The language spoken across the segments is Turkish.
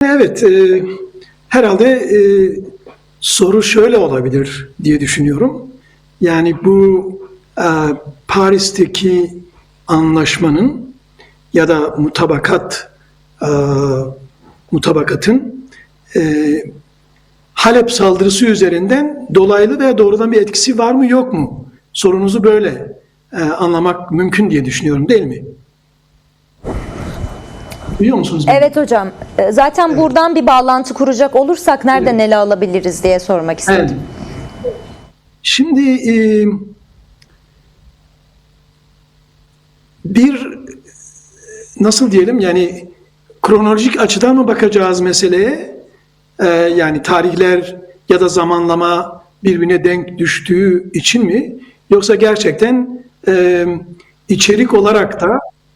Evet, herhalde soru şöyle olabilir diye düşünüyorum. Yani bu Paris'teki anlaşmanın ya da e, mutabakatın e, Halep saldırısı üzerinden dolaylı veya doğrudan bir etkisi var mı yok mu? Sorunuzu böyle anlamak mümkün diye düşünüyorum, değil mi? Duyuyor musunuz beni? Evet hocam. Zaten buradan bir bağlantı kuracak olursak nereden ele alabiliriz diye sormak Evet. istedim. Şimdi bir nasıl diyelim, yani kronolojik açıdan mı bakacağız meseleye? Yani tarihler ya da zamanlama birbirine denk düştüğü için mi? Yoksa gerçekten içerik olarak da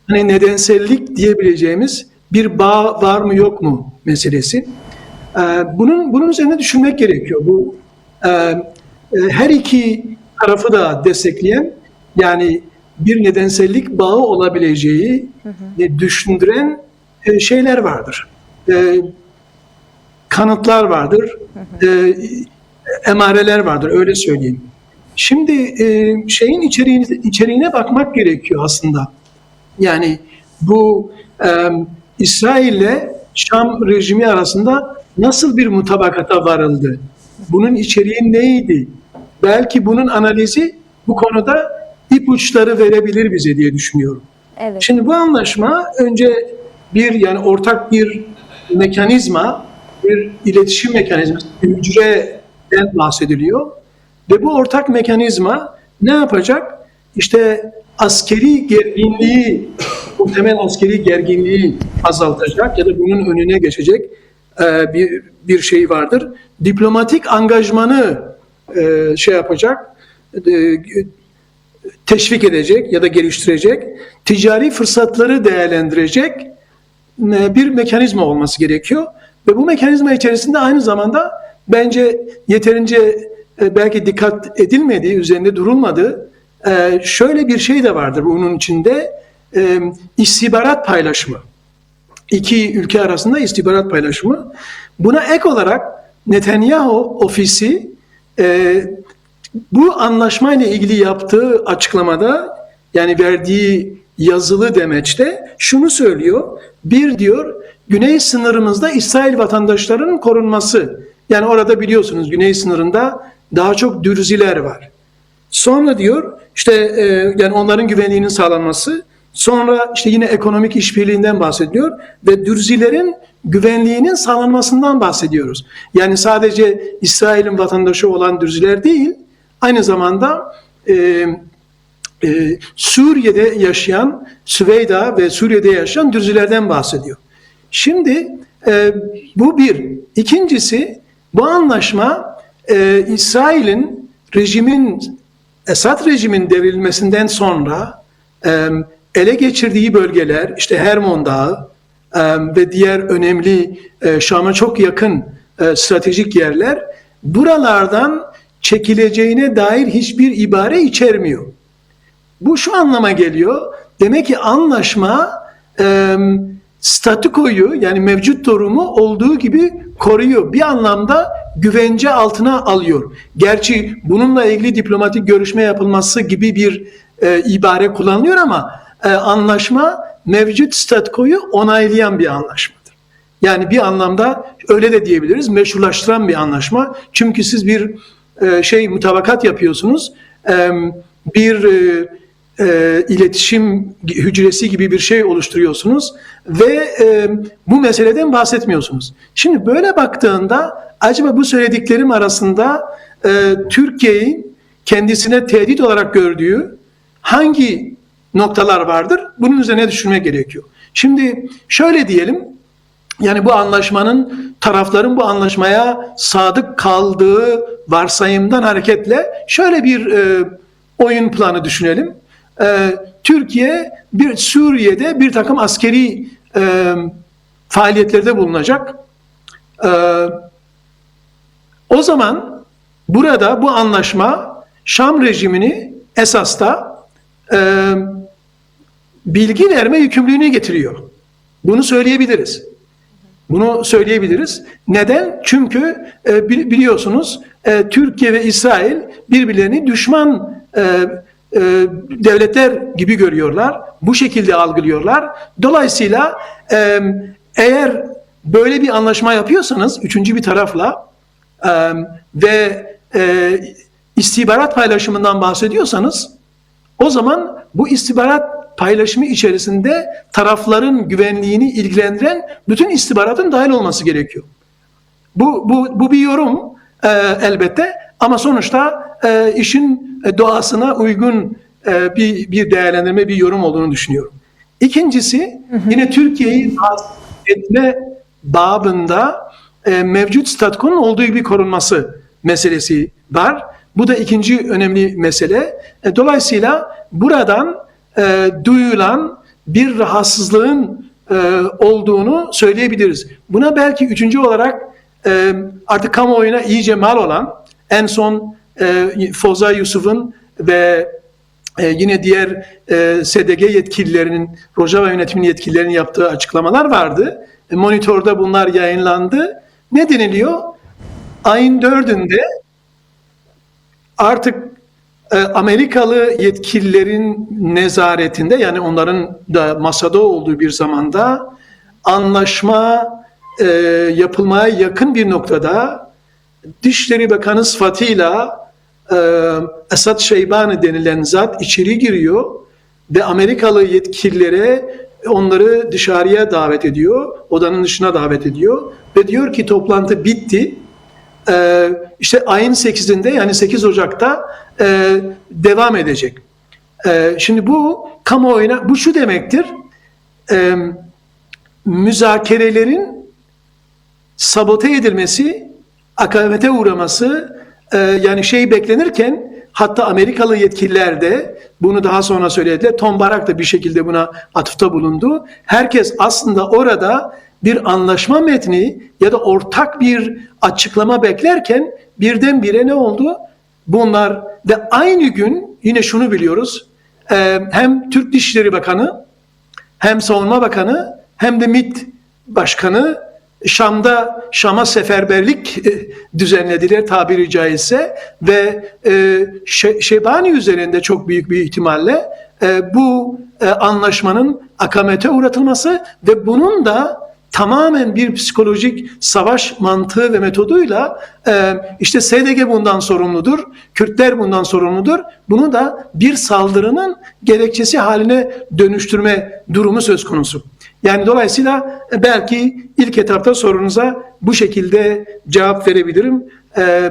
hani nedensellik diyebileceğimiz bir bağ var mı yok mu meselesi. Bunun üzerine düşünmek gerekiyor. Bu her iki tarafı da destekleyen, yani bir nedensellik bağı olabileceği düşündüren şeyler vardır. Kanıtlar vardır. Emareler vardır, öyle söyleyeyim. Şimdi şeyin içeriğine bakmak gerekiyor aslında. Yani bu İsrail ile Şam rejimi arasında nasıl bir mutabakata varıldı? Bunun içeriği neydi? Belki bunun analizi bu konuda ipuçları verebilir bize diye düşünüyorum. Evet. Şimdi bu anlaşma önce yani ortak bir mekanizma, bir iletişim mekanizması, hücreden bahsediliyor. Ve bu ortak mekanizma ne yapacak? İşte askeri gerginliği, muhtemel askeri gerginliği azaltacak ya da bunun önüne geçecek bir şey vardır. Diplomatik angajmanı şey yapacak, teşvik edecek ya da geliştirecek, ticari fırsatları değerlendirecek bir mekanizma olması gerekiyor. Ve bu mekanizma içerisinde aynı zamanda bence yeterince belki dikkat edilmediği, üzerinde durulmadığı şöyle bir şey de vardır bunun içinde: istihbarat paylaşımı. İki ülke arasında istihbarat paylaşımı. Buna ek olarak Netanyahu ofisi bu anlaşmayla ilgili yaptığı açıklamada, yani verdiği yazılı demeçte şunu söylüyor. Bir diyor, güney sınırımızda İsrail vatandaşlarının korunması. Yani orada biliyorsunuz güney sınırında daha çok Dürziler var. Sonra diyor işte yani onların güvenliğinin sağlanması. Sonra işte yine ekonomik işbirliğinden bahsediyor ve Dürzilerin güvenliğinin sağlanmasından bahsediyoruz. Yani sadece İsrail'in vatandaşı olan Dürziler değil, aynı zamanda Suriye'de yaşayan, Süveyda ve Suriye'de yaşayan Dürzilerden bahsediyor. Şimdi bu bir. İkincisi, bu anlaşma İsrail'in Esad rejimin devrilmesinden sonra ele geçirdiği bölgeler, işte Hermon Dağı ve diğer önemli Şam'a çok yakın stratejik yerler, buralardan çekileceğine dair hiçbir ibare içermiyor. Bu şu anlama geliyor: demek ki anlaşma statükoyu, yani mevcut durumu olduğu gibi koruyor. Bir anlamda güvence altına alıyor. Gerçi bununla ilgili diplomatik görüşme yapılması gibi bir ibare kullanılıyor ama anlaşma mevcut statükoyu onaylayan bir anlaşmadır. Yani bir anlamda öyle de diyebiliriz, meşrulaştıran bir anlaşma. Çünkü siz bir mutabakat yapıyorsunuz, bir iletişim hücresi gibi bir şey oluşturuyorsunuz ve bu meseleden bahsetmiyorsunuz. Şimdi böyle baktığında acaba bu söylediklerim arasında Türkiye'yi kendisine tehdit olarak gördüğü hangi noktalar vardır? Bunun üzerine düşünmek gerekiyor. Şimdi şöyle diyelim, yani bu anlaşmanın, tarafların bu anlaşmaya sadık kaldığı varsayımdan hareketle şöyle bir oyun planı düşünelim. Türkiye Suriye'de bir takım askeri faaliyetlerde bulunacak. O zaman burada bu anlaşma Şam rejimini esas da bilgi verme yükümlülüğünü getiriyor. Bunu söyleyebiliriz. Bunu söyleyebiliriz. Neden? Çünkü biliyorsunuz Türkiye ve İsrail birbirlerini düşman devletler gibi görüyorlar. Bu şekilde algılıyorlar. Dolayısıyla eğer böyle bir anlaşma yapıyorsanız üçüncü bir tarafla ve istihbarat paylaşımından bahsediyorsanız o zaman bu istihbarat paylaşımı içerisinde tarafların güvenliğini ilgilendiren bütün istihbaratın dahil olması gerekiyor. Bu bir yorum elbette ama sonuçta işin doğasına uygun bir değerlendirme, bir yorum olduğunu düşünüyorum. İkincisi yine Türkiye'yi rahatsız etme babında mevcut statükonun olduğu gibi korunması meselesi var. Bu da ikinci önemli mesele. Dolayısıyla buradan duyulan bir rahatsızlığın olduğunu söyleyebiliriz. Buna belki üçüncü olarak artık kamuoyuna iyice mal olan en son Foza Yusuf'un ve yine diğer SDG yetkililerinin, Rojava yönetiminin yetkililerinin yaptığı açıklamalar vardı. Monitörde bunlar yayınlandı. Ne deniliyor? Ayın 4'ünde artık Amerikalı yetkililerin nezaretinde, yani onların da masada olduğu bir zamanda anlaşma yapılmaya yakın bir noktada Dışişleri Bakanı sıfatıyla Esad Şeybani denilen zat içeri giriyor ve Amerikalı yetkililere onları dışarıya davet ediyor, odanın dışına davet ediyor ve diyor ki toplantı bitti. İşte ayın 8'inde, yani 8 Ocak'ta devam edecek. Şimdi bu kamuoyuna, bu şu demektir: müzakerelerin sabote edilmesi, akabete uğraması, yani şey beklenirken, hatta Amerikalı yetkililer de bunu daha sonra söylediler. Tom Barak da bir şekilde buna atıfta bulundu. Herkes aslında orada bir anlaşma metni ya da ortak bir açıklama beklerken birdenbire ne oldu? Bunlar ve aynı gün yine şunu biliyoruz. Hem Türk Dışişleri Bakanı, hem Savunma Bakanı, hem de MİT Başkanı Şam'a seferberlik düzenlediler tabiri caizse ve Şeybani üzerinde çok büyük bir ihtimalle bu anlaşmanın akamete uğratılması ve bunun da tamamen bir psikolojik savaş mantığı ve metoduyla işte SDG bundan sorumludur, Kürtler bundan sorumludur. Bunu da bir saldırının gerekçesi haline dönüştürme durumu söz konusu. Yani dolayısıyla belki ilk etapta sorunuza bu şekilde cevap verebilirim.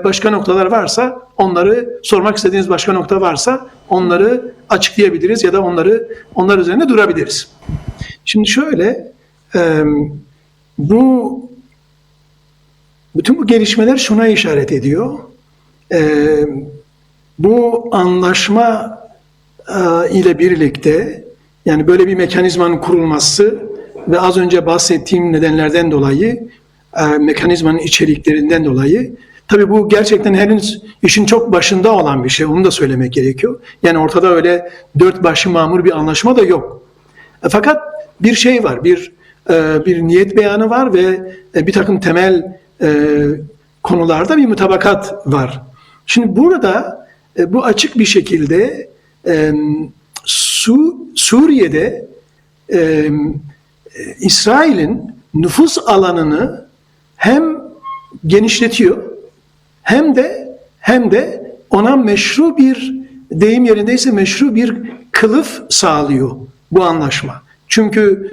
Başka noktalar varsa onları, sormak istediğiniz başka nokta varsa onları açıklayabiliriz ya da onlar üzerine durabiliriz. Şimdi şöyle, bütün bu gelişmeler şuna işaret ediyor. Bu anlaşma ile birlikte, yani böyle bir mekanizmanın kurulması ve az önce bahsettiğim nedenlerden dolayı, mekanizmanın içeriklerinden dolayı, tabii bu gerçekten henüz işin çok başında olan bir şey, onu da söylemek gerekiyor. Yani ortada öyle dört başı mamur bir anlaşma da yok. Fakat bir şey var, bir niyet beyanı var ve bir takım temel konularda bir mutabakat var. Şimdi burada bu açık bir şekilde Suriye'de İsrail'in nüfus alanını hem genişletiyor hem de ona meşru bir, deyim yerindeyse meşru bir kılıf sağlıyor bu anlaşma. Çünkü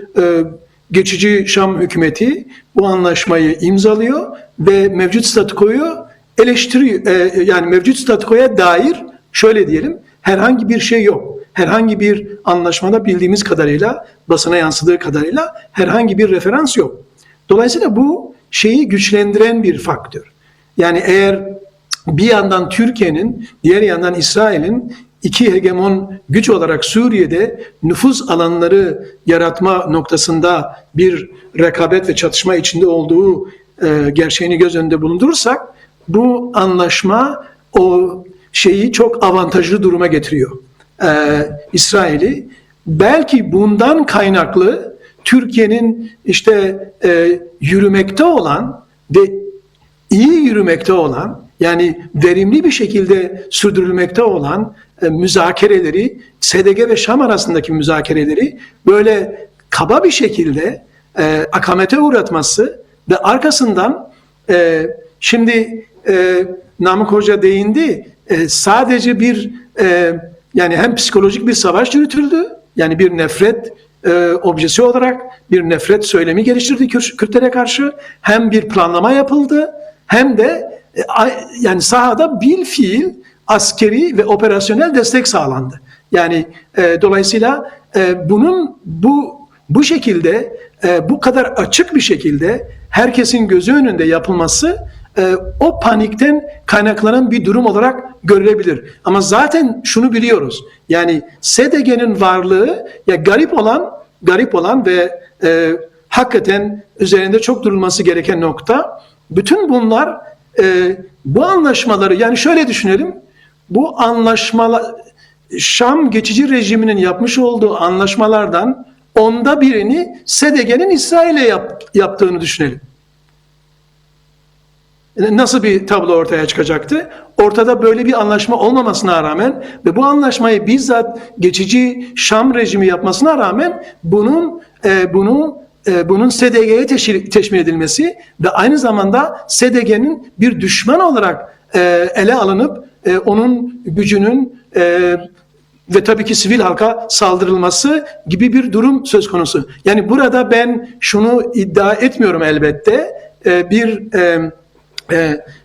geçici Şam hükümeti bu anlaşmayı imzalıyor ve mevcut statükoyu eleştiriyor. Yani mevcut statükoya dair şöyle diyelim, herhangi bir şey yok. Herhangi bir anlaşmada bildiğimiz kadarıyla, basına yansıdığı kadarıyla herhangi bir referans yok. Dolayısıyla bu şeyi güçlendiren bir faktör. Yani eğer bir yandan Türkiye'nin, diğer yandan İsrail'in iki hegemon güç olarak Suriye'de nüfuz alanları yaratma noktasında bir rekabet ve çatışma içinde olduğu gerçeğini göz önünde bulundurursak, bu anlaşma o şeyi çok avantajlı duruma getiriyor İsrail'i. Belki bundan kaynaklı Türkiye'nin işte yürümekte olan ve iyi yürümekte olan, yani verimli bir şekilde sürdürülmekte olan müzakereleri, SDG ve Şam arasındaki müzakereleri böyle kaba bir şekilde akamete uğratması ve arkasından şimdi Namık Hoca değindi, sadece bir yani hem psikolojik bir savaş yürütüldü, yani bir nefret objesi olarak bir nefret söylemi geliştirdi Kürtlere karşı, hem bir planlama yapıldı, hem de yani sahada bilfiil askeri ve operasyonel destek sağlandı. Yani dolayısıyla bunun bu şekilde bu kadar açık bir şekilde herkesin gözü önünde yapılması o panikten kaynaklanan bir durum olarak görülebilir. Ama zaten şunu biliyoruz. Yani SDG'nin varlığı ya garip olan ve hakikaten üzerinde çok durulması gereken nokta. Bütün bunlar bu anlaşmaları, yani şöyle düşünelim. Bu anlaşmalar, Şam geçici rejiminin yapmış olduğu anlaşmalardan 1/10'ini SDG'nin İsrail'e yaptığını düşünelim. Nasıl bir tablo ortaya çıkacaktı? Ortada böyle bir anlaşma olmamasına rağmen ve bu anlaşmayı bizzat geçici Şam rejimi yapmasına rağmen bunun SDG'ye teşmil edilmesi ve aynı zamanda SDG'nin bir düşman olarak ele alınıp onun gücünün ve tabii ki sivil halka saldırılması gibi bir durum söz konusu. Yani burada ben şunu iddia etmiyorum elbette.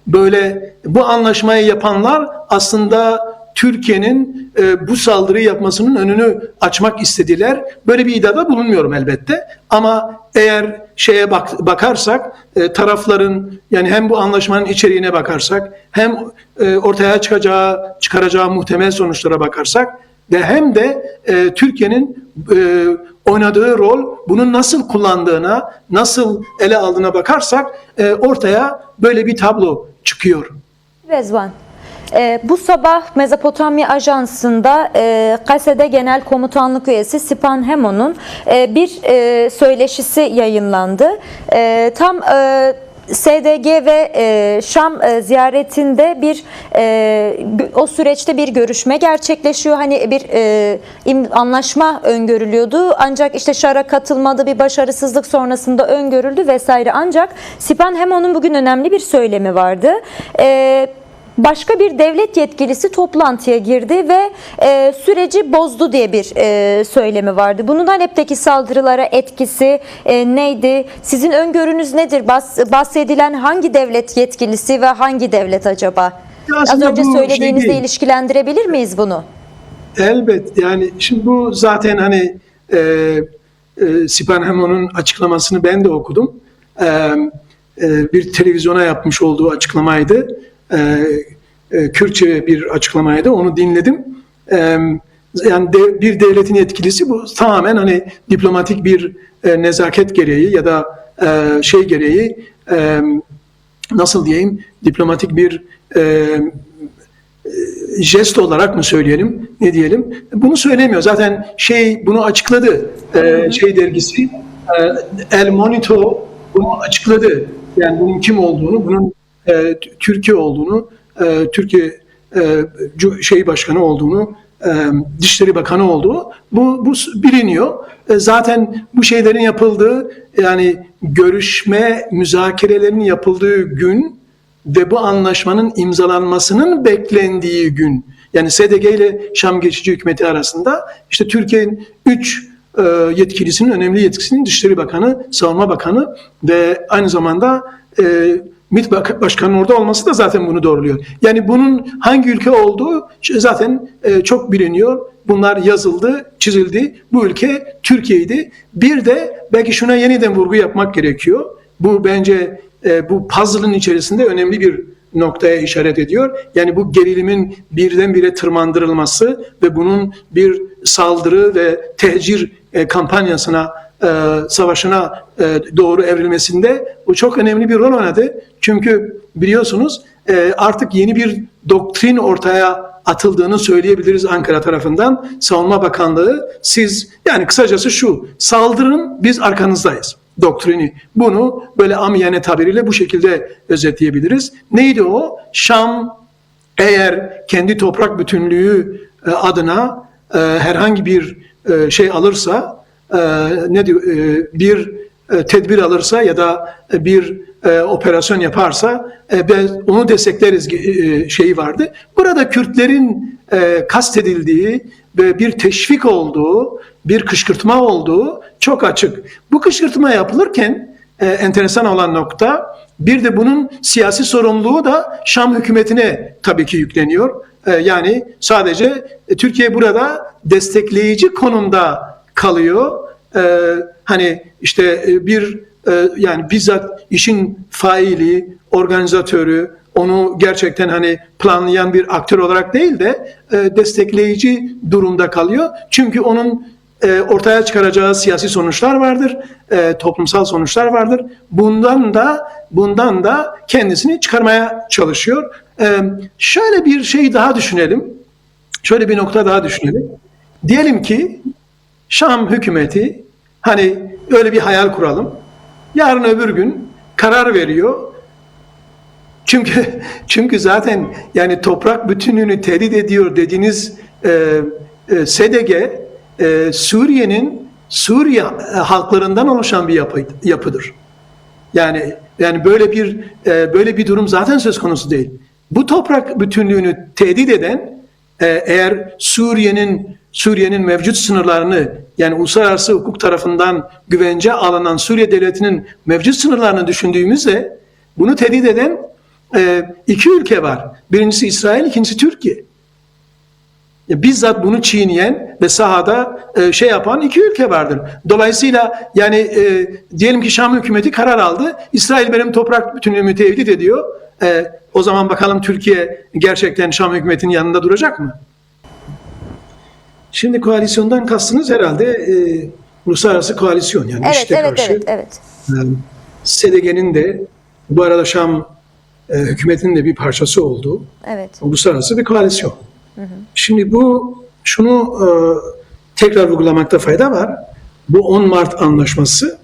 Böyle bu anlaşmayı yapanlar aslında Türkiye'nin bu saldırıyı yapmasının önünü açmak istediler. Böyle bir iddiada bulunmuyorum elbette. Ama eğer şeye bakarsak, tarafların, yani hem bu anlaşmanın içeriğine bakarsak, hem ortaya çıkaracağı muhtemel sonuçlara bakarsak ve hem de Türkiye'nin oynadığı rol, bunu nasıl kullandığına, nasıl ele aldığına bakarsak ortaya böyle bir tablo çıkıyor. Rezvan, bu sabah Mezopotamya Ajansı'nda KSD Genel Komutanlık Üyesi Sipan Hemon'un bir söyleşisi yayınlandı. Tam SDG ve Şam ziyaretinde o süreçte bir görüşme gerçekleşiyor. Hani bir anlaşma öngörülüyordu. Ancak işte Şar'a katılmadı, bir başarısızlık sonrasında öngörüldü vesaire. Ancak Sipan Hemon'un bugün önemli bir söylemi vardı. Başka bir devlet yetkilisi toplantıya girdi ve süreci bozdu diye bir söylemi vardı. Bunun Halep'teki saldırılara etkisi neydi? Sizin öngörünüz nedir? Bahsedilen hangi devlet yetkilisi ve hangi devlet acaba? Az önce söylediğinizle ilişkilendirebilir miyiz bunu? Elbet. Yani şimdi bu zaten hani Sipan Hemon'un açıklamasını ben de okudum. Bir televizyona yapmış olduğu açıklamaydı. Kürtçe bir açıklamaydı. Onu dinledim. Yani bir devletin yetkilisi, bu tamamen hani diplomatik bir nezaket gereği ya da şey gereği, nasıl diyeyim, diplomatik bir jest olarak mı söyleyelim, ne diyelim? Bunu söylemiyor. Zaten bunu açıkladı. Dergisi El Monitor bunu açıkladı. Yani bunun kim olduğunu, bunun Türkiye olduğunu, Türkiye Başkanı olduğunu, Dışişleri Bakanı olduğu bu biliniyor. Zaten bu şeylerin yapıldığı, yani görüşme, müzakerelerin yapıldığı gün ve bu anlaşmanın imzalanmasının beklendiği gün, yani SDG ile Şam Geçici Hükümeti arasında işte Türkiye'nin 3 yetkilisinin, önemli yetkilisinin Dışişleri Bakanı, Savunma Bakanı ve aynı zamanda MİT Başkanı'nın orada olması da zaten bunu doğruluyor. Yani bunun hangi ülke olduğu zaten çok biliniyor. Bunlar yazıldı, çizildi. Bu ülke Türkiye'ydi. Bir de belki şuna yeniden vurgu yapmak gerekiyor. Bu bence bu puzzle'ın içerisinde önemli bir noktaya işaret ediyor. Yani bu gerilimin birdenbire tırmandırılması ve bunun bir saldırı ve tehcir kampanyasına, savaşına doğru evrilmesinde bu çok önemli bir rol oynadı. Çünkü biliyorsunuz artık yeni bir doktrin ortaya atıldığını söyleyebiliriz Ankara tarafından. Savunma Bakanlığı siz yani kısacası şu saldırın biz arkanızdayız doktrini. Bunu böyle amiyane tabiriyle bu şekilde özetleyebiliriz. Neydi o? Şam eğer kendi toprak bütünlüğü adına herhangi bir şey alırsa ne diyor bir tedbir alırsa ya da bir operasyon yaparsa onu destekleriz şeyi vardı. Burada Kürtlerin kastedildiği ve bir teşvik olduğu, bir kışkırtma olduğu çok açık. Bu kışkırtma yapılırken enteresan olan nokta bir de bunun siyasi sorumluluğu da Şam hükümetine tabii ki yükleniyor. Yani sadece Türkiye burada destekleyici konumda kalıyor. Hani işte bir yani bizzat işin faili, organizatörü, onu gerçekten hani planlayan bir aktör olarak değil de destekleyici durumda kalıyor. Çünkü onun ortaya çıkaracağı siyasi sonuçlar vardır, toplumsal sonuçlar vardır. Bundan da kendisini çıkarmaya çalışıyor. Şöyle bir şey daha düşünelim. Şöyle bir nokta daha düşünelim. Diyelim ki Şam hükümeti hani öyle bir hayal kuralım. Yarın öbür gün karar veriyor. Çünkü zaten yani toprak bütünlüğünü tehdit ediyor dediğiniz SDG Suriye halklarından oluşan bir yapıdır. Yani böyle bir durum zaten söz konusu değil. Bu toprak bütünlüğünü tehdit eden eğer Suriye'nin mevcut sınırlarını yani uluslararası hukuk tarafından güvence alınan Suriye devletinin mevcut sınırlarını düşündüğümüzde bunu tehdit eden iki ülke var. Birincisi İsrail, ikincisi Türkiye. Bizzat bunu çiğneyen ve sahada şey yapan iki ülke vardır. Dolayısıyla yani diyelim ki Şam hükümeti karar aldı. İsrail benim toprak bütünlüğümü tehdit ediyor. O zaman bakalım Türkiye gerçekten Şam hükümetinin yanında duracak mı? Şimdi koalisyondan kastınız herhalde uluslararası koalisyon yani Evet, IŞİD'e karşı. evet. SDG'nin de bu arada Şam hükümetinin de bir parçası olduğu uluslararası bir koalisyon. Şimdi şunu tekrar vurgulamakta fayda var. Bu 10 Mart anlaşması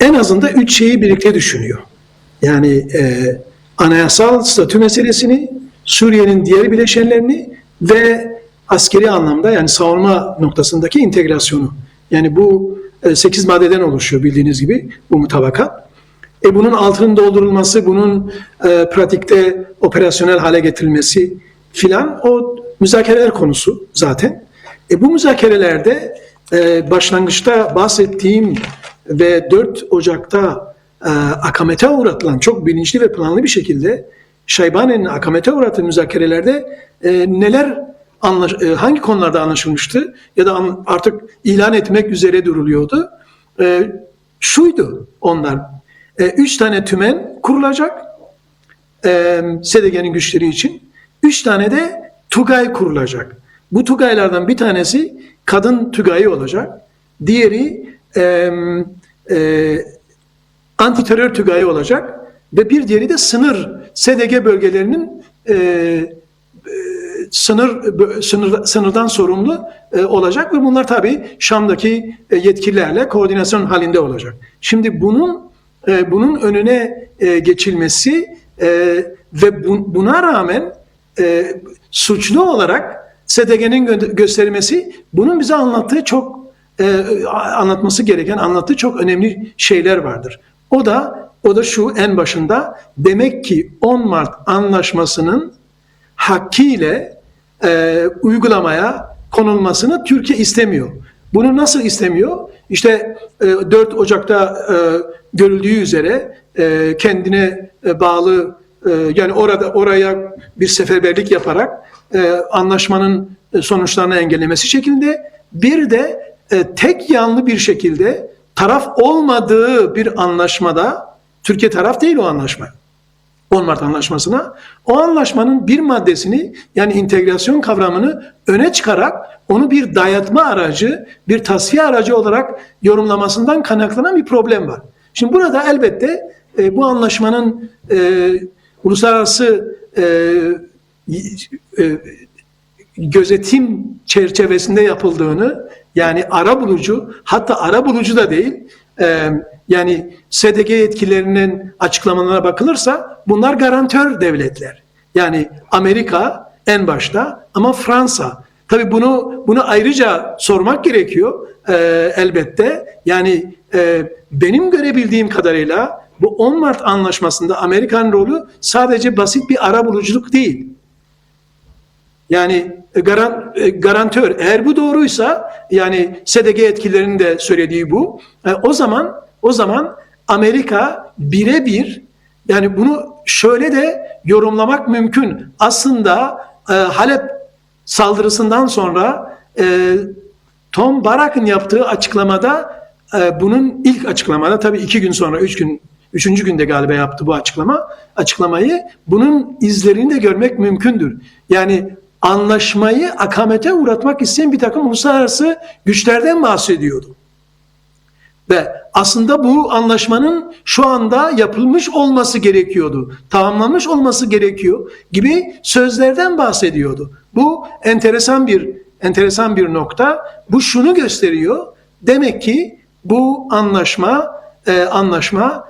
en azından 3 şeyi birlikte düşünüyor. Yani anayasal statü meselesini, Suriye'nin diğer bileşenlerini ve askeri anlamda yani savunma noktasındaki integrasyonu. Yani bu 8 maddeden oluşuyor bildiğiniz gibi bu mutabakat. Bunun altının doldurulması, bunun pratikte operasyonel hale getirilmesi filan o müzakereler konusu zaten. Bu müzakerelerde başlangıçta bahsettiğim ve 4 Ocak'ta akamete uğratılan çok bilinçli ve planlı bir şekilde Şeybani'nin akamete uğrattığı müzakerelerde hangi konularda anlaşılmıştı ya da artık ilan etmek üzere duruluyordu. Şuydu onlar. 3 tane tümen kurulacak SDG'nin güçleri için. 3 tane de TUGAY kurulacak. Bu TUGAY'lardan bir tanesi kadın TUGAY'ı olacak. Diğeri antiterör TUGAY'ı olacak. Ve bir diğeri de SDG bölgelerinin sınırdan sorumlu olacak ve bunlar tabii Şam'daki yetkililerle koordinasyon halinde olacak. Şimdi bunun önüne geçilmesi ve buna rağmen suçlu olarak SDG'nin gösterilmesi bunun bize anlatması gereken anlattığı çok önemli şeyler vardır. O da şu en başında demek ki 10 Mart anlaşmasının hakkıyla uygulamaya konulmasını Türkiye istemiyor. Bunu nasıl istemiyor? İşte 4 Ocak'ta görüldüğü üzere kendine bağlı yani oraya bir seferberlik yaparak anlaşmanın sonuçlarını engellemesi şeklinde bir de tek yanlı bir şekilde taraf olmadığı bir anlaşmada Türkiye taraf değil o anlaşma. 10 Mart anlaşmasına o anlaşmanın bir maddesini yani integrasyon kavramını öne çıkarak onu bir dayatma aracı, bir tasfiye aracı olarak yorumlamasından kaynaklanan bir problem var. Şimdi burada elbette bu anlaşmanın uluslararası e, gözetim çerçevesinde yapıldığını, yani arabulucu, hatta arabulucu da değil, yani SDG yetkililerinin açıklamalarına bakılırsa bunlar garantör devletler. Yani Amerika en başta, ama Fransa. Tabii bunu ayrıca sormak gerekiyor elbette. Yani benim görebildiğim kadarıyla bu 10 Mart Anlaşması'nda Amerikan rolü sadece basit bir arabuluculuk değil. Yani garantör, eğer bu doğruysa, yani SDG yetkililerinin de söylediği bu, o zaman Amerika birebir, yani bunu şöyle de yorumlamak mümkün. Aslında Halep saldırısından sonra Tom Barak'ın yaptığı açıklamada, bunun ilk açıklamada, tabii 2 gün sonra, 3. günde galiba yaptı bu açıklamayı, bunun izlerini de görmek mümkündür. Yani anlaşmayı akamete uğratmak isteyen bir takım uluslararası güçlerden bahsediyordu. Ve aslında bu anlaşmanın şu anda yapılmış olması gerekiyordu, tamamlanmış olması gerekiyor gibi sözlerden bahsediyordu. Bu enteresan bir nokta. Bu şunu gösteriyor. Demek ki bu anlaşma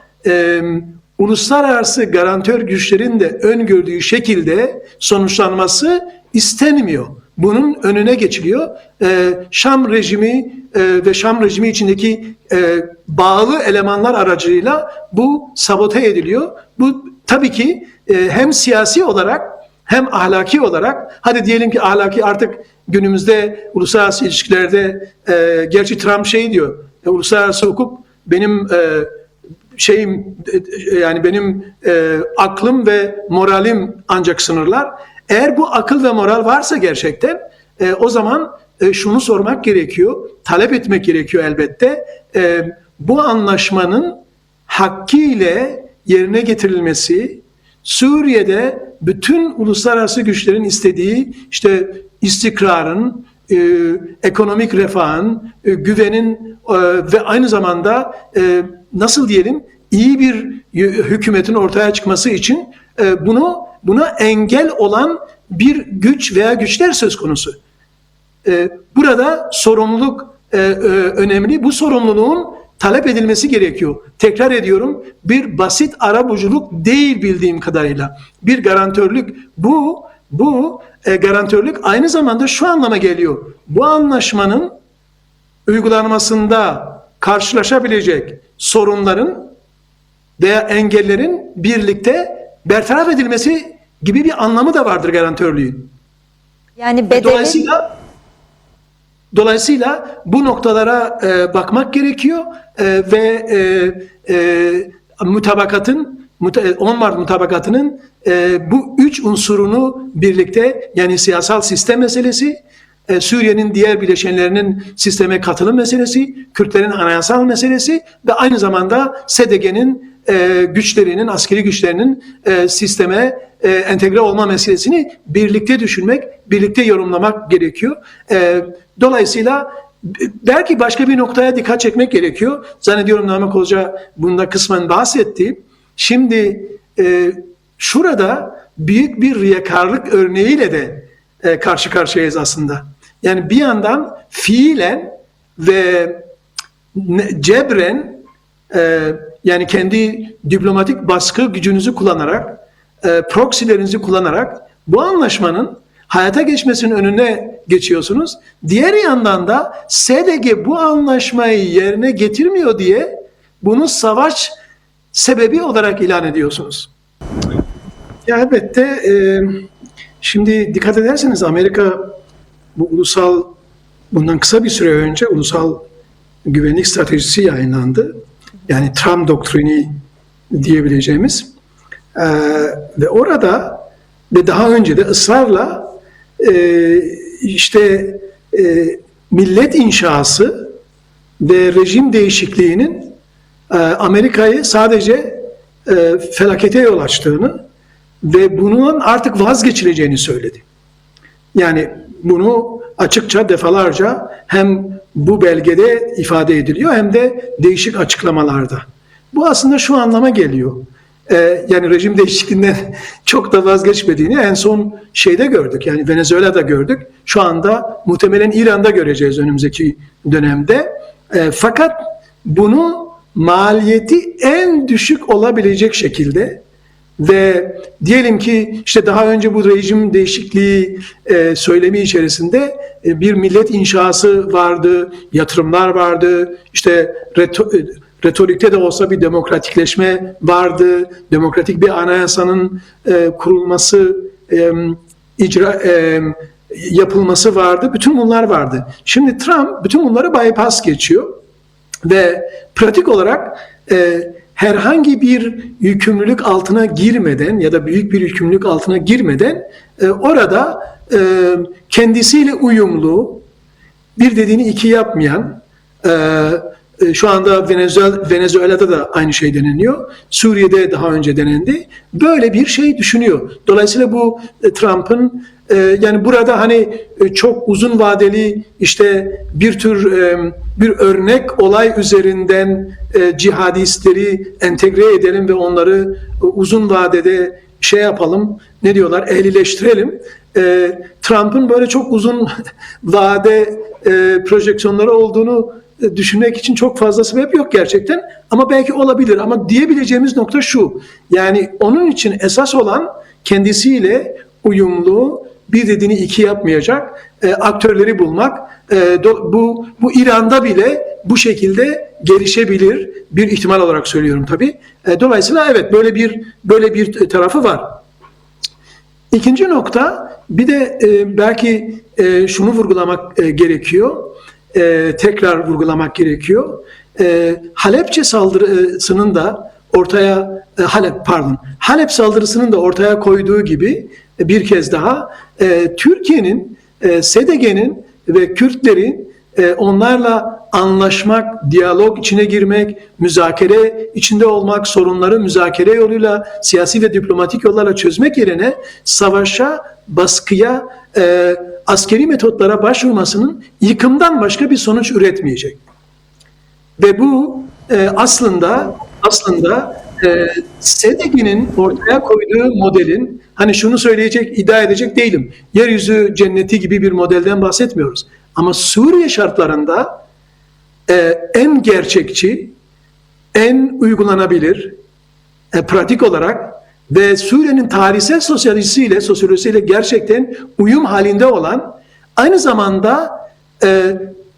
uluslararası garantör güçlerin de öngördüğü şekilde sonuçlanması istenmiyor. Bunun önüne geçiliyor. Şam rejimi ve Şam rejimi içindeki bağlı elemanlar aracılığıyla bu sabote ediliyor. Bu tabii ki hem siyasi olarak hem ahlaki olarak, hadi diyelim ki ahlaki, artık günümüzde uluslararası ilişkilerde gerçi Trump şey diyor, uluslararası hukuk benim yani benim aklım ve moralim ancak sınırlar. Eğer bu akıl ve moral varsa gerçekten, o zaman şunu sormak gerekiyor, talep etmek gerekiyor elbette. Bu anlaşmanın hakkıyla yerine getirilmesi, Suriye'de bütün uluslararası güçlerin istediği işte istikrarın, ekonomik refahın, güvenin ve aynı zamanda nasıl diyelim, iyi bir hükümetin ortaya çıkması için buna engel olan bir güç veya güçler söz konusu. Burada sorumluluk önemli. Bu sorumluluğun talep edilmesi gerekiyor. Tekrar ediyorum, bir basit arabuluculuk değil bildiğim kadarıyla. Bir garantörlük. Bu garantörlük aynı zamanda şu anlama geliyor. Bu anlaşmanın uygulanmasında karşılaşabilecek sorunların veya engellerin birlikte bertaraf edilmesi gibi bir anlamı da vardır garantörlüğün. Yani bedeli... Dolayısıyla bu noktalara bakmak gerekiyor ve 10 Mart mutabakatının bu 3 unsurunu birlikte, yani siyasal sistem meselesi, Suriye'nin diğer bileşenlerinin sisteme katılım meselesi, Kürtlerin anayasal meselesi ve aynı zamanda SDG'nin güçlerinin, askeri güçlerinin sisteme entegre olma meselesini birlikte düşünmek, birlikte yorumlamak gerekiyor. Dolayısıyla belki başka bir noktaya dikkat çekmek gerekiyor. Zannediyorum Namık Hoca bunda kısmen bahsetti. Şimdi şurada büyük bir riyakarlık örneğiyle de karşı karşıyayız aslında. Yani bir yandan fiilen ve cebren, yani kendi diplomatik baskı gücünüzü kullanarak, proxy'lerinizi kullanarak bu anlaşmanın hayata geçmesinin önüne geçiyorsunuz. Diğer yandan da SDG bu anlaşmayı yerine getirmiyor diye bunu savaş sebebi olarak ilan ediyorsunuz. Ya elbette şimdi dikkat ederseniz Amerika bundan kısa bir süre önce ulusal güvenlik stratejisi yayınlandı. Yani Trump doktrini diyebileceğimiz. Ve orada ve daha önce de ısrarla millet inşası ve rejim değişikliğinin Amerika'yı sadece felakete yol açtığını ve bunun artık vazgeçileceğini söyledi. Yani bunu açıkça defalarca hem bu belgede ifade ediliyor hem de değişik açıklamalarda. Bu aslında şu anlama geliyor. yani rejim değişikliğinden çok da vazgeçmediğini en son şeyde gördük. Yani Venezuela'da gördük. Şu anda muhtemelen İran'da göreceğiz önümüzdeki dönemde. Fakat bunu maliyeti en düşük olabilecek şekilde ve diyelim ki işte daha önce bu rejim değişikliği söylemi içerisinde bir millet inşası vardı, yatırımlar vardı, işte retorikte de olsa bir demokratikleşme vardı, demokratik bir anayasanın kurulması, yapılması vardı, bütün bunlar vardı. Şimdi Trump bütün bunları bypass geçiyor ve pratik olarak herhangi bir yükümlülük altına girmeden ya da büyük bir yükümlülük altına girmeden orada kendisiyle uyumlu, bir dediğini iki yapmayan, şu anda Venezuela'da da aynı şey deneniyor, Suriye'de daha önce denendi, böyle bir şey düşünüyor. Dolayısıyla bu Trump'ın yani burada hani çok uzun vadeli işte bir tür bir örnek olay üzerinden cihadistleri entegre edelim ve onları uzun vadede şey yapalım, ne diyorlar, ehlileştirelim. Trump'ın böyle çok uzun vade projeksiyonları olduğunu düşünmek için çok fazla sebep yok gerçekten. Ama belki olabilir. Ama diyebileceğimiz nokta şu. Yani onun için esas olan kendisiyle uyumlu, bir dediğini iki yapmayacak aktörleri bulmak. Bu İran'da bile bu şekilde gelişebilir bir ihtimal olarak söylüyorum tabii. Dolayısıyla evet böyle bir tarafı var. İkinci nokta, bir de belki şunu vurgulamak gerekiyor. Tekrar vurgulamak gerekiyor. Halepçe saldırısının da Halep saldırısının da ortaya koyduğu gibi bir kez daha Türkiye'nin, SDG'nin ve Kürtlerin onlarla anlaşmak, diyalog içine girmek, müzakere içinde olmak, sorunları müzakere yoluyla, siyasi ve diplomatik yollarla çözmek yerine savaşa, baskıya, askeri metotlara başvurmasının yıkımdan başka bir sonuç üretmeyecek. Ve bu aslında SDG'nin ortaya koyduğu modelin, hani şunu iddia edecek değilim, yeryüzü cenneti gibi bir modelden bahsetmiyoruz. Ama Suriye şartlarında en gerçekçi, en uygulanabilir, pratik olarak ve Suriye'nin tarihsel sosyolojisiyle gerçekten uyum halinde olan, aynı zamanda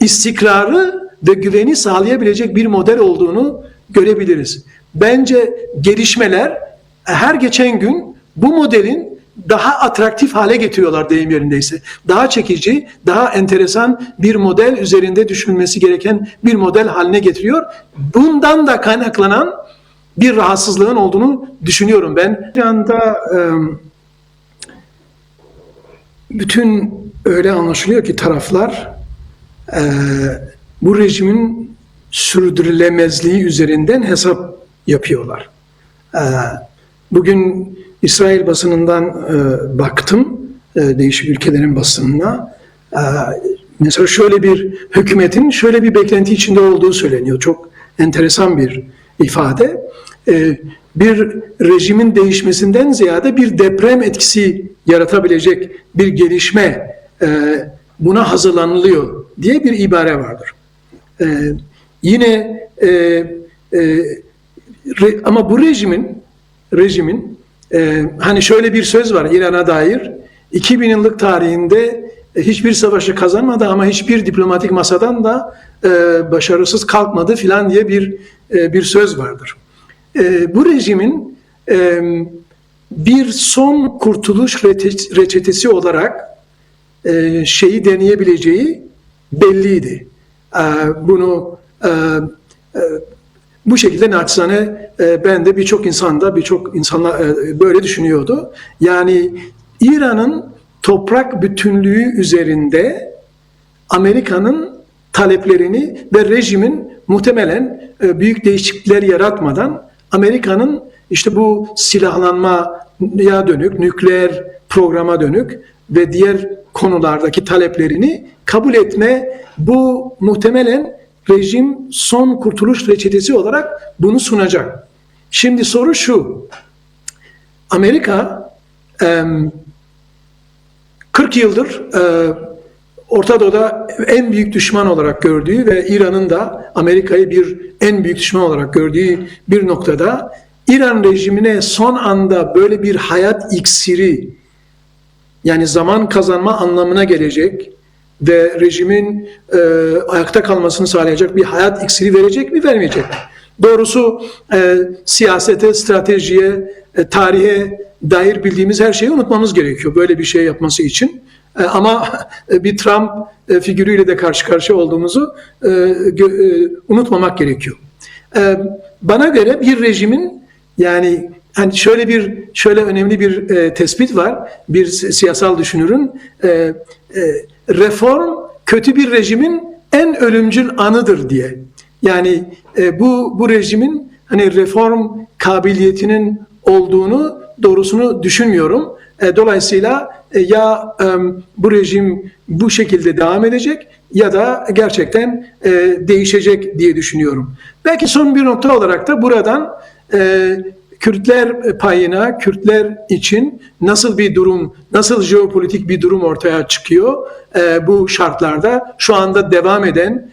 istikrarı ve güveni sağlayabilecek bir model olduğunu görebiliriz. Bence gelişmeler her geçen gün bu modelin daha atraktif hale getiriyorlar deyim yerindeyse. Daha çekici, daha enteresan bir model üzerinde düşünülmesi gereken bir model haline getiriyor. Bundan da kaynaklanan bir rahatsızlığın olduğunu düşünüyorum ben. Bir anda bütün öyle anlaşılıyor ki taraflar bu rejimin sürdürülemezliği üzerinden hesap yapıyorlar. Bugün İsrail basınından baktım, değişik ülkelerin basınına. Mesela hükümetin şöyle bir beklenti içinde olduğu söyleniyor. Çok enteresan bir ifade. Bir rejimin değişmesinden ziyade bir deprem etkisi yaratabilecek bir gelişme buna hazırlanılıyor diye bir ibare vardır. Yine ama bu rejimin hani şöyle bir söz var İran'a dair, 2000 yıllık tarihinde hiçbir savaşı kazanmadı ama hiçbir diplomatik masadan da başarısız kalkmadı filan diye bir söz vardır. Bu rejimin bir son kurtuluş reçetesi olarak şeyi deneyebileceği belliydi. Bunu bu şekilde naçizane ben de birçok insanlar böyle düşünüyordu. Yani İran'ın toprak bütünlüğü üzerinde Amerika'nın taleplerini ve rejimin muhtemelen büyük değişiklikler yaratmadan Amerika'nın işte bu silahlanmaya dönük, nükleer programa dönük ve diğer konulardaki taleplerini kabul etme, bu muhtemelen rejim son kurtuluş reçetesi olarak bunu sunacak. Şimdi soru şu. Amerika 40 yıldır Orta Doğu'da en büyük düşman olarak gördüğü ve İran'ın da Amerika'yı en büyük düşman olarak gördüğü bir noktada İran rejimine son anda böyle bir hayat iksiri, yani zaman kazanma anlamına gelecek ve rejimin ayakta kalmasını sağlayacak bir hayat iksiri verecek mi, vermeyecek mi? Doğrusu siyasete, stratejiye, tarihe dair bildiğimiz her şeyi unutmamız gerekiyor böyle bir şey yapması için. Ama bir Trump figürüyle de karşı karşıya olduğumuzu unutmamak gerekiyor. Bana göre bir rejimin, yani hani şöyle önemli bir tespit var bir siyasal düşünürün, reform kötü bir rejimin en ölümcül anıdır diye. Yani bu rejimin hani reform kabiliyetinin olduğunu, doğrusunu düşünmüyorum. Dolayısıyla ya bu rejim bu şekilde devam edecek ya da gerçekten değişecek diye düşünüyorum. Belki son bir nokta olarak da buradan Kürtler payına, Kürtler için nasıl bir durum, nasıl jeopolitik bir durum ortaya çıkıyor bu şartlarda şu anda devam eden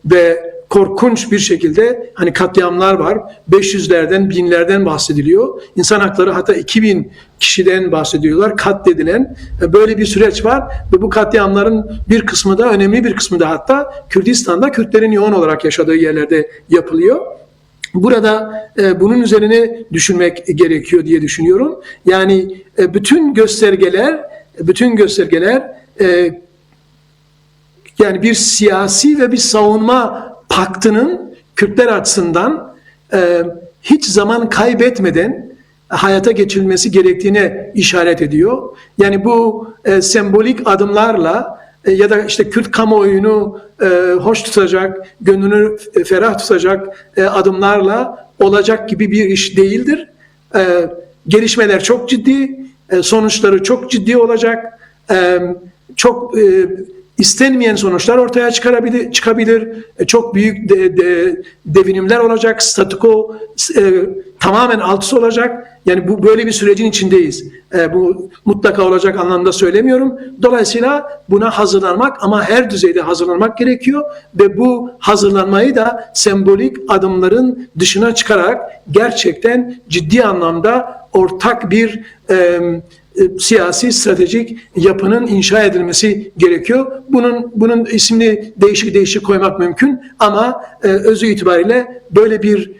ve korkunç bir şekilde hani katliamlar var. 500'lerden, binlerden bahsediliyor. İnsan hakları hatta 2000 kişiden bahsediyorlar. Katledilen böyle bir süreç var ve bu katliamların bir kısmı da, önemli bir kısmı da hatta Kürdistan'da Kürtlerin yoğun olarak yaşadığı yerlerde yapılıyor. Burada bunun üzerine düşünmek gerekiyor diye düşünüyorum. Yani bütün göstergeler yani bir siyasi ve bir savunma paktının Kürtler açısından hiç zaman kaybetmeden hayata geçirilmesi gerektiğine işaret ediyor. Yani bu sembolik adımlarla ya da işte Kürt kamuoyunu hoş tutacak, gönlünü ferah tutacak adımlarla olacak gibi bir iş değildir. Gelişmeler çok ciddi, sonuçları çok ciddi olacak. Çok istenmeyen sonuçlar ortaya çıkabilir. Çok büyük devinimler olacak. Statüko tamamen alt üst olacak. Yani bu böyle bir sürecin içindeyiz. Bu mutlaka olacak anlamda söylemiyorum. Dolayısıyla buna hazırlanmak, ama her düzeyde hazırlanmak gerekiyor ve bu hazırlanmayı da sembolik adımların dışına çıkarak gerçekten ciddi anlamda ortak bir siyasi stratejik yapının inşa edilmesi gerekiyor. Bunun ismini değişik koymak mümkün ama özü itibariyle böyle bir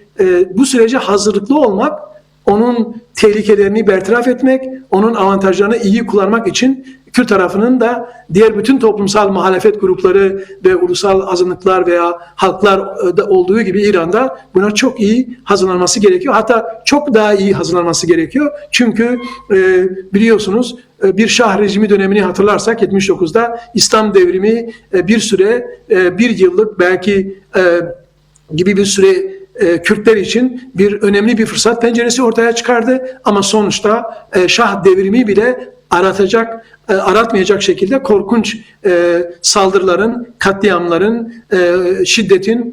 bu sürece hazırlıklı olmak, onun tehlikelerini bertaraf etmek, onun avantajlarını iyi kullanmak için Kürt tarafının da diğer bütün toplumsal muhalefet grupları ve ulusal azınlıklar veya halklar da olduğu gibi İran'da buna çok iyi hazırlanması gerekiyor. Hatta çok daha iyi hazırlanması gerekiyor. Çünkü biliyorsunuz bir Şah rejimi dönemini hatırlarsak 79'da İslam devrimi bir süre, bir yıllık belki gibi bir süre Kürtler için önemli bir fırsat penceresi ortaya çıkardı. Ama sonuçta Şah devrimi bile aratmayacak şekilde korkunç saldırıların, katliamların,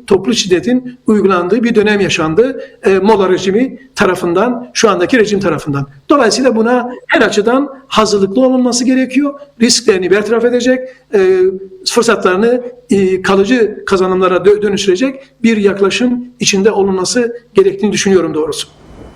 toplu şiddetin uygulandığı bir dönem yaşandı. Molla rejimi tarafından, şu andaki rejim tarafından. Dolayısıyla buna her açıdan hazırlıklı olunması gerekiyor. Risklerini bertaraf edecek, fırsatlarını kalıcı kazanımlara dönüştürecek bir yaklaşım içinde olunması gerektiğini düşünüyorum doğrusu.